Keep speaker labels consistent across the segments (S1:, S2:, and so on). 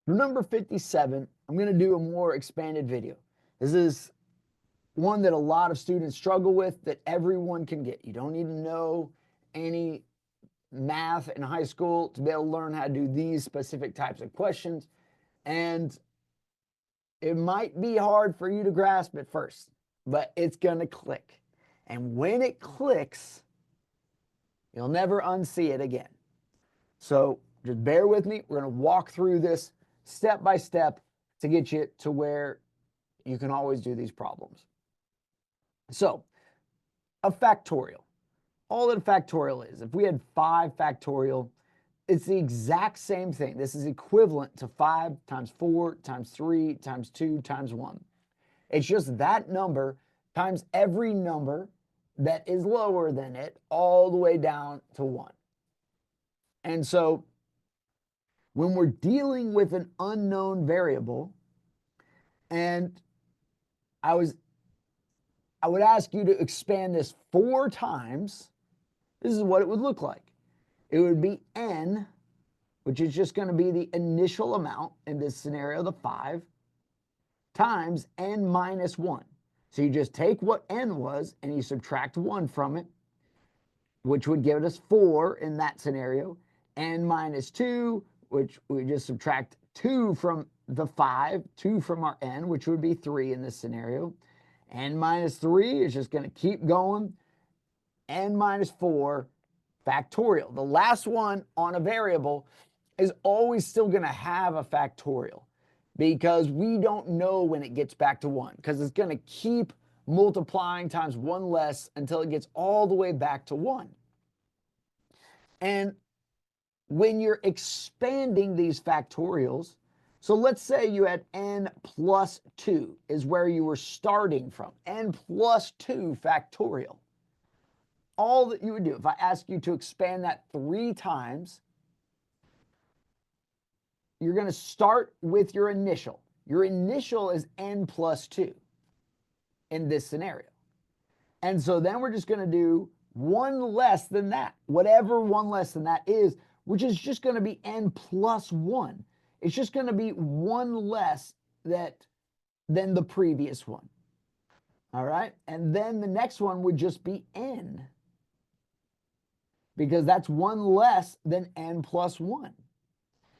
S1: For number 57, I'm going to do a more expanded video. This is one that a lot of students struggle with that everyone can get. You don't need to know any math in high school to be able to learn how to do these specific types of questions. And it might be hard for you to grasp at first, but it's going to click. And when it clicks, you'll never unsee it again. So just bear with me. We're going to walk through this step by step to get you to where you can always do these problems. So a factorial, all that a factorial is, if we had 5 factorial, it's the exact same thing. This is equivalent to 5 times 4 times 3 times 2 times 1. It's just that number times every number that is lower than it all the way down to 1. And so when we're dealing with an unknown variable, and I would ask you to expand this 4 times, this is what it would look like. It would be n, which is just going to be the initial amount in this scenario, the 5, times n minus 1. So you just take what n was and you subtract 1 from it, which would give us 4 in that scenario, n minus 2, which we just subtract 2 from the 5, 2 from our n, which would be 3 in this scenario. N minus 3 is just going to keep going. N minus 4 factorial. The last one on a variable is always still going to have a factorial because we don't know when it gets back to 1 because it's going to keep multiplying times 1 less until it gets all the way back to 1. And when you're expanding these factorials, so let's say you had n plus 2 is where you were starting from, n plus 2 factorial. All that you would do, if I ask you to expand that 3 times, you're going to start with your initial. Your initial is n plus 2 in this scenario. And so then we're just going to do 1 less than that, whatever 1 less than that is, which is just going to be n plus 1. It's just going to be 1 less than the previous one. All right? And then the next one would just be n, because that's 1 less than n plus 1.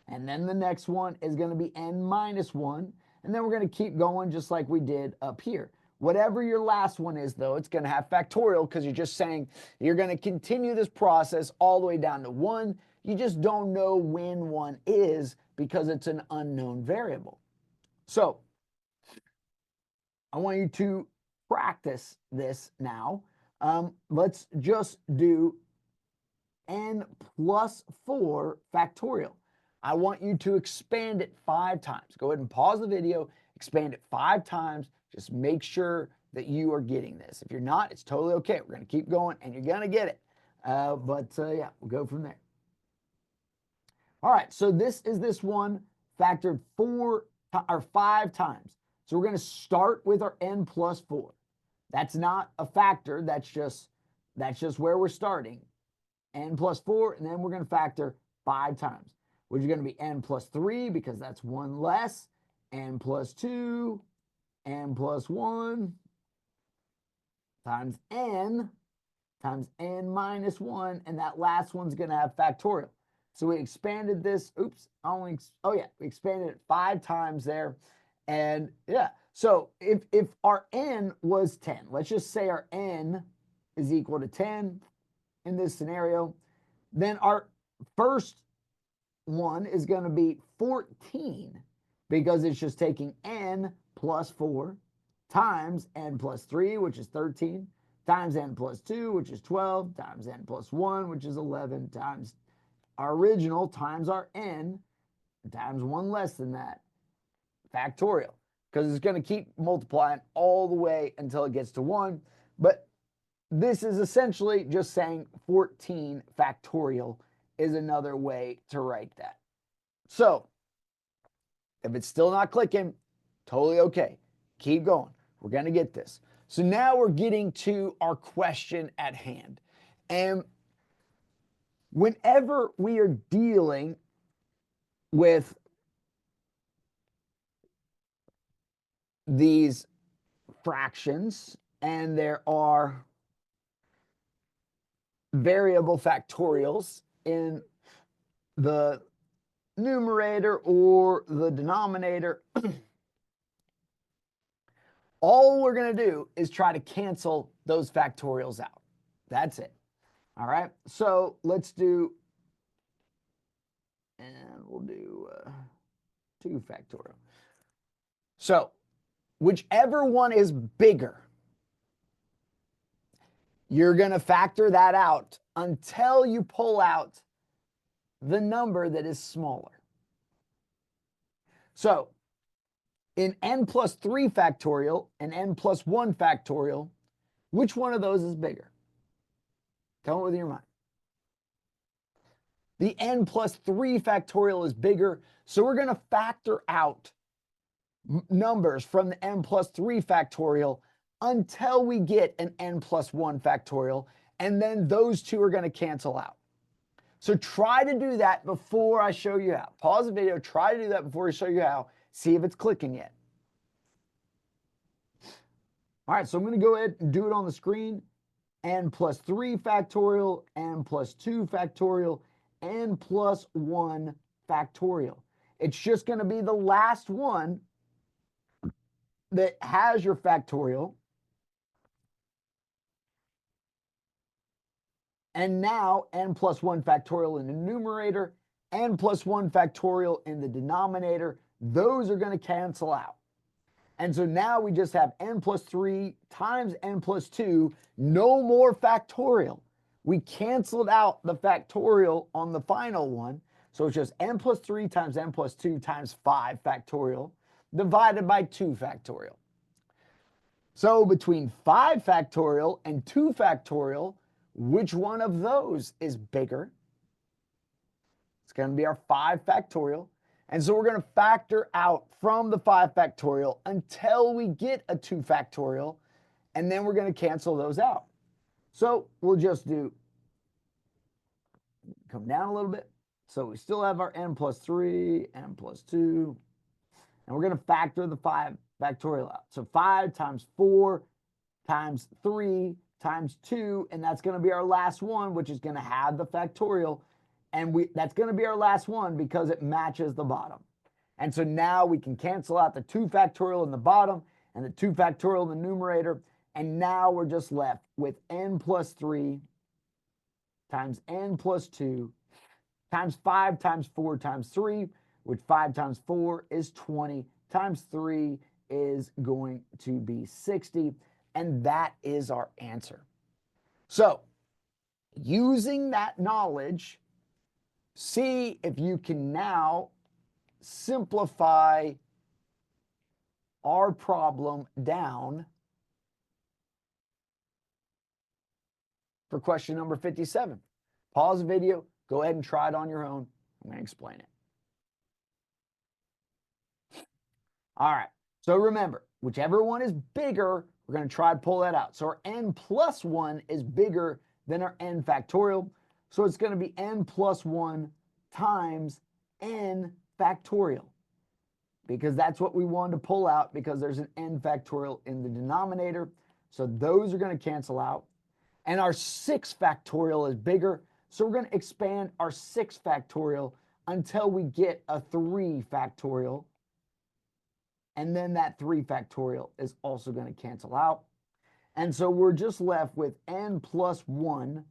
S1: And then the next one is going to be n minus 1. And then we're going to keep going just like we did up here. Whatever your last one is, though, it's going to have factorial because you're just saying you're going to continue this process all the way down to 1. You just don't know when 1 is because it's an unknown variable. So I want you to practice this now. Let's just do n plus 4 factorial. I want you to expand it 5 times. Go ahead and pause the video, expand it 5 times. Just make sure that you are getting this. If you're not, it's totally okay. We're going to keep going and you're going to get it. Yeah, we'll go from there. All right, so this is this one factored 5 times. So we're going to start with our n plus 4. That's not a factor. That's just where we're starting. N plus 4, and then we're going to factor 5 times, which is going to be n plus 3 because that's 1 less, n plus 2, n plus 1 times n minus 1, and that last one's going to have factorial. So we expanded this, we expanded it 5 times there. And yeah, so if our n was 10, let's just say our n is equal to 10 in this scenario, then our first one is going to be 14 because it's just taking n plus 4 times n plus 3, which is 13, times n plus 2, which is 12, times n plus 1, which is 11, times our original times our n, times 1 less than that, factorial, because it's going to keep multiplying all the way until it gets to 1. But this is essentially just saying 14 factorial is another way to write that. So if it's still not clicking, totally okay. Keep going. We're going to get this. So now we're getting to our question at hand. And whenever we are dealing with these fractions, and there are variable factorials in the numerator or the denominator, all we're going to do is try to cancel those factorials out. That's it. All right. So let's do, and we'll do 2 factorial. So whichever one is bigger, you're going to factor that out until you pull out the number that is smaller. So in n plus 3 factorial and n plus 1 factorial, which one of those is bigger? Come up with your mind. The n plus 3 factorial is bigger, so we're going to factor out numbers from the n plus 3 factorial until we get an n plus 1 factorial, and then those two are going to cancel out. So try to do that before I show you how. Pause the video, try to do that before I show you how. See if it's clicking yet. All right, so I'm going to go ahead and do it on the screen. N plus 3 factorial, n plus 2 factorial, n plus 1 factorial. It's just going to be the last one that has your factorial. And now n plus 1 factorial in the numerator, n plus 1 factorial in the denominator. Those are going to cancel out. And so now we just have n plus 3 times n plus 2, no more factorial. We canceled out the factorial on the final one. So it's just n plus 3 times n plus 2 times 5 factorial divided by 2 factorial. So between 5 factorial and 2 factorial, which one of those is bigger? It's going to be our 5 factorial. And so we're going to factor out from the 5 factorial until we get a 2 factorial, and then we're going to cancel those out. So we'll just do, come down a little bit. So we still have our n plus 3, n plus 2, and we're going to factor the 5 factorial out. So 5 times 4 times 3 times 2, and that's going to be our last one, which is going to have the factorial. And that's going to be our last one because it matches the bottom. And so now we can cancel out the 2 factorial in the bottom and the 2 factorial in the numerator. And now we're just left with n plus 3 times n plus 2 times 5 times 4 times 3, which 5 times 4 is 20, times 3 is going to be 60. And that is our answer. So using that knowledge, see if you can now simplify our problem down for question number 57. Pause the video, go ahead and try it on your own. I'm going to explain it. All right, so remember, whichever one is bigger, we're going to try to pull that out. So our n plus 1 is bigger than our n factorial. So it's going to be n plus 1 times n factorial, because that's what we wanted to pull out, because there's an n factorial in the denominator. So those are going to cancel out. And our 6 factorial is bigger. So we're going to expand our 6 factorial until we get a 3 factorial. And then that 3 factorial is also going to cancel out. And so we're just left with n plus 1,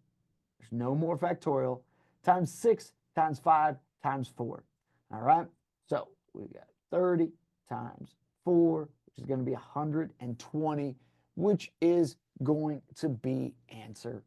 S1: there's no more factorial, times 6 times 5 times 4. All right, so we've got 30 times 4, which is going to be 120, which is going to be answer